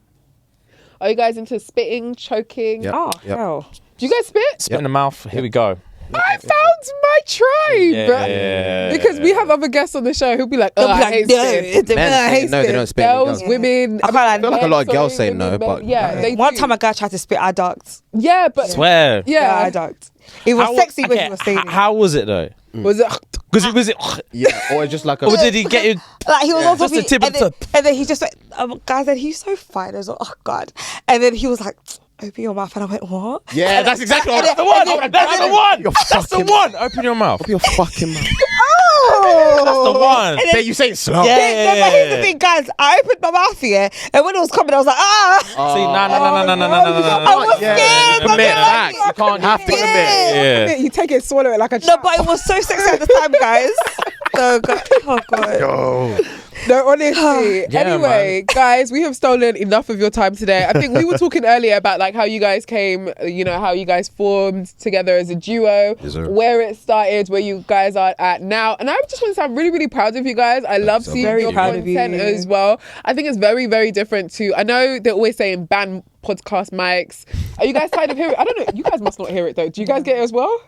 Are you guys into spitting, choking? Yep. Oh, Yep. hell. Do you guys spit? Spit in the mouth. Here we go. I found my tribe. Yeah. Because we have other guests on the show who'll be like, They'll be I like, hate no, spitting. No, they don't spit. Girls, women. I feel like a lot of girls say no, but yeah, they One do. time a guy tried to spit, I ducked. Yeah, but Swear. yeah, I ducked. It was sexy when he was saying it. How was it though? was it? Was it? Yeah, or just like a. Or did he get you? Like he was on top Just the of me, tip of and, the and then he just went, guys, and he's so fine. I was like, oh God. And then he was like, open your mouth. And I went, what? Yeah, that's exactly what That's the one. That's the one. That's the one. Open your mouth. Open your fucking mouth. That's the one. Say you say it slow. Yeah. But here's the thing, guys. I opened my mouth here, and when it was coming, I was like, See, no. I was scared. Commit. Facts. You can't have to commit. Yeah. You take it, swallow it like a No, champ. but it was so sexy at the time, guys. Oh God. Yo. No, honestly. Yeah, Anyway, guys, we have stolen enough of your time today. I think we were talking earlier about like how you guys came, how you guys formed together as a duo, Yes, sir. where it started, where you guys are at now. And I just want to say I'm really, really proud of you guys. I love so seeing much. your Very proud of you. content as well. I think it's very, very different to, I know they're always saying ban podcast mics. Are you guys tired of hearing it? I don't know. You guys must not hear it though. Do you guys get it as well?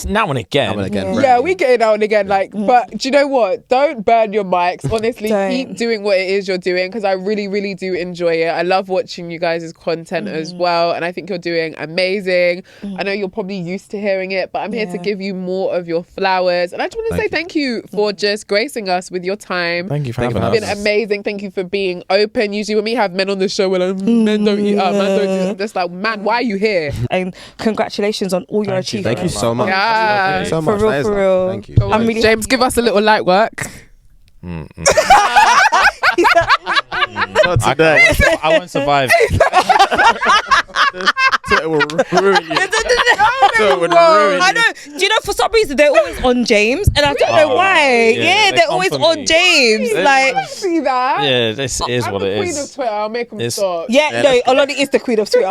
Now and again. Now and again. Yeah, we get it now and again. But do you know what? Don't burn your mics. Honestly, Don't. keep doing what it is you're doing because I really, really do enjoy it. I love watching you guys' content as well, and I think you're doing amazing. I know you're probably used to hearing it, but I'm here to give you more of your flowers. And I just want to say thank you for just gracing us with your time. Thank you for Thank you having for us. It's been amazing. Thank you for being open. Usually when we have men on the show, we're like, men don't eat up, man don't do this. I'm just like, man, why are you here? And congratulations on all your Thank you. achievements. Thank you so much. Yeah. Thank you so For much. real, That is for love. real. Thank you. I'm really James, give us a little light work. Not today. I won't survive. It will ruin you. It would Whoa. ruin I you. know. Do you know, for some reason, they're always on James, and I don't know why. yeah, Yeah, they they're come always for on me. James. Like, See that? Yeah, this is I'm what the it queen of is. Twitter. I'll make them It's- stop. yeah, no, Olani is the queen of Twitter.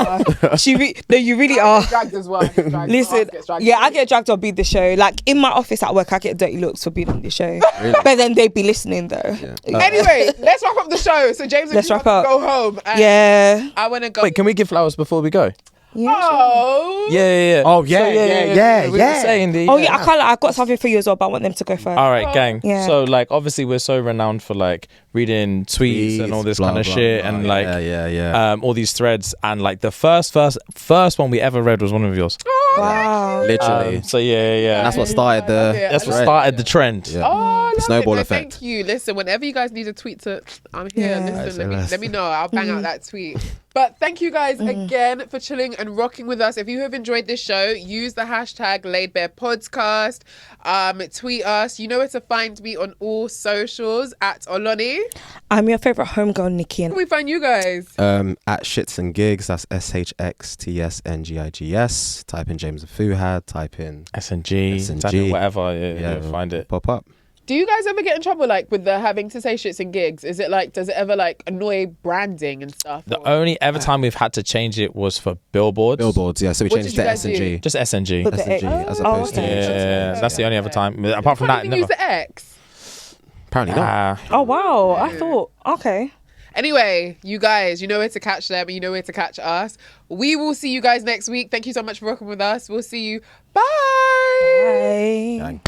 No, you really are. Dragged as well. I get dragged. Listen, Gets dragged. yeah, I get dragged on being the show. Like in my office at work, I get dirty looks for being on the show. But then they'd be listening though. Anyway, let's wrap up the show. So James, Let's if you wrap want to up. go home. And Yeah. I want to go. Wait, can we give flowers before we go? Oh. Yeah. Oh, yeah. We were saying the. Oh yeah, I can't. I've got something for you as well, but I want them to go first. All right, gang. Yeah. So, like, obviously, we're so renowned for like reading tweets and all this Blah, kind of blah, shit, blah. and like, yeah. all these threads, and like the first one we ever read was one of yours. Wow. Literally. So yeah. And that's what started the. That's what thread. started the trend. Yeah. Oh, love Snowball it. No, effect. Thank you. Listen, whenever you guys need a tweet to, I'm here. Yeah. Listen, let me know. I'll bang out that tweet. But thank you guys again for chilling and rocking with us. If you have enjoyed this show, use the hashtag LaidBarePodcast. Tweet us. You know where to find me on all socials at Oloni. I'm your favourite homegirl, Nikki. Where And can we find you guys? At Shits and Gigs, that's SHXTSNGIGS. Type in James Fuhad, type in SNG, type in whatever, you'll find it. Pop up. Do you guys ever get in trouble like with the having to say shits and gigs? Is it like, does it ever like annoy branding and stuff? The only ever time we've had to change it was for billboards. Billboards, yeah. So we What changed did it you to guys SNG. Just SNG. Put the SNG X. as opposed to Yeah, that's the only other time. Apart from Can't that, even never. use the X. Apparently not. oh wow, I thought okay. Anyway, you guys, you know where to catch them and you know where to catch us. We will see you guys next week. Thank you so much for rocking with us. We'll see you. Bye. Bye. Dang.